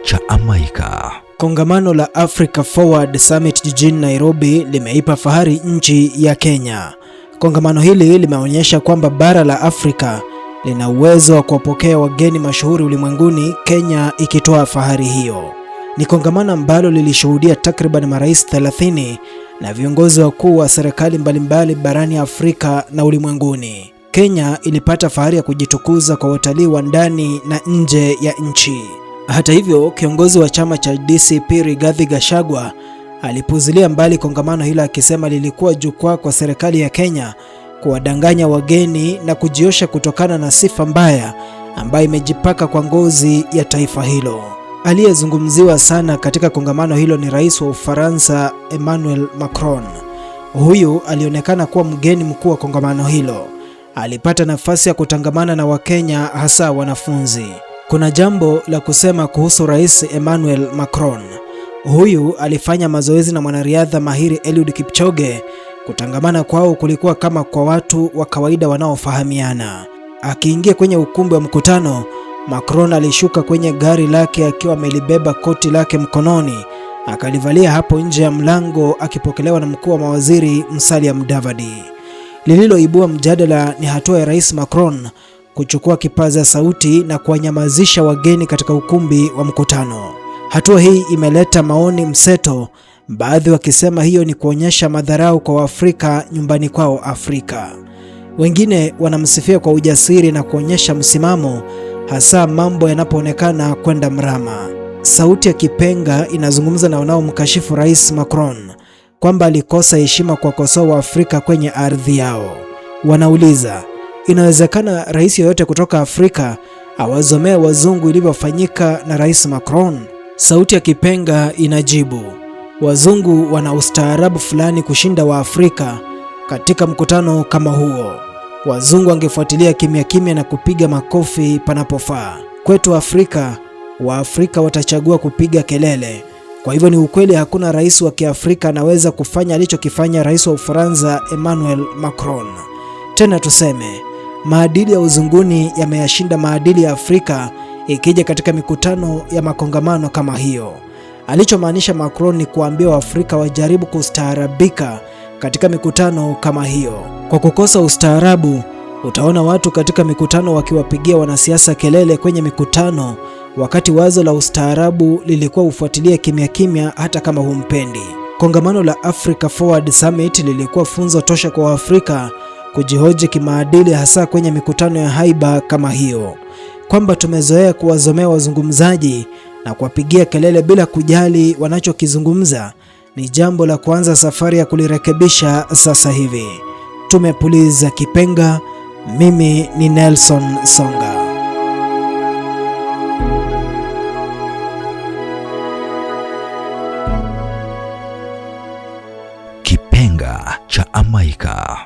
cha Amaika. Kongamano la Africa Forward Summit jijini Nairobi limeipa fahari nchi ya Kenya. Kongamano hili limeonyesha kwamba bara la Afrika lina uwezo wa kuwapokea wageni mashuhuri ulimwenguni, Kenya ikitoa fahari hiyo. Ni kongamano ambalo lilishuhudia takriban marais 30 na viongozi wakuu wa serikali mbalimbali barani Afrika na ulimwenguni. Kenya ilipata fahari ya kujitukuza kwa watalii wa ndani na nje ya nchi. Hata hivyo, kiongozi wa chama cha DCP Rigathi Gachagua alipuuzilia mbali kongamano hilo, akisema lilikuwa jukwaa kwa serikali ya Kenya kuwadanganya wageni na kujiosha kutokana na sifa mbaya ambayo imejipaka kwa ngozi ya taifa hilo. Aliyezungumziwa sana katika kongamano hilo ni Rais wa Ufaransa Emmanuel Macron. Huyu alionekana kuwa mgeni mkuu wa kongamano hilo. Alipata nafasi ya kutangamana na Wakenya, hasa wanafunzi. Kuna jambo la kusema kuhusu Rais Emmanuel Macron. Huyu alifanya mazoezi na mwanariadha mahiri Eliud Kipchoge. Kutangamana kwao kulikuwa kama kwa watu wa kawaida wanaofahamiana. Akiingia kwenye ukumbi wa mkutano, Macron alishuka kwenye gari lake akiwa amelibeba koti lake mkononi, akalivalia hapo nje ya mlango, akipokelewa na mkuu wa mawaziri Musalia Mudavadi. Lililoibua mjadala ni hatua ya Rais Macron kuchukua kipaza sauti na kuwanyamazisha wageni katika ukumbi wa mkutano. Hatua hii imeleta maoni mseto, baadhi wakisema hiyo ni kuonyesha madharau kwa Waafrika nyumbani kwao Afrika. Wengine wanamsifia kwa ujasiri na kuonyesha msimamo, hasa mambo yanapoonekana kwenda mrama. Sauti ya Kipenga inazungumza na wanaomkashifu Rais Macron kwamba alikosa heshima kwa kukosoa Waafrika kwenye ardhi yao. Wanauliza, inawezekana rais yoyote kutoka Afrika awazomea wazungu ilivyofanyika na Rais Macron? Sauti ya Kipenga inajibu, wazungu wana ustaarabu fulani kushinda Waafrika katika mkutano kama huo. Wazungu wangefuatilia kimya kimya na kupiga makofi panapofaa. Kwetu Afrika, Waafrika watachagua kupiga kelele. Kwa hivyo ni ukweli hakuna rais wa Kiafrika anaweza kufanya alichokifanya Rais wa Ufaransa Emmanuel Macron. Tena tuseme, maadili ya uzunguni yameyashinda maadili ya Afrika ikija katika mikutano ya makongamano kama hiyo. Alichomaanisha Macron ni kuambia Waafrika wajaribu kustaarabika katika mikutano kama hiyo. Kwa kukosa ustaarabu, utaona watu katika mikutano wakiwapigia wanasiasa kelele kwenye mikutano, wakati wazo la ustaarabu lilikuwa ufuatilie kimya kimya hata kama humpendi. Kongamano la Africa Forward Summit lilikuwa funzo tosha kwa Waafrika kujihoji kimaadili, hasa kwenye mikutano ya haiba kama hiyo. Kwamba tumezoea kuwazomea wazungumzaji na kuwapigia kelele bila kujali wanachokizungumza ni jambo la kuanza safari ya kulirekebisha sasa hivi. Tumepuliza kipenga. Mimi ni Nelson Songa. Kipenga cha Amaika.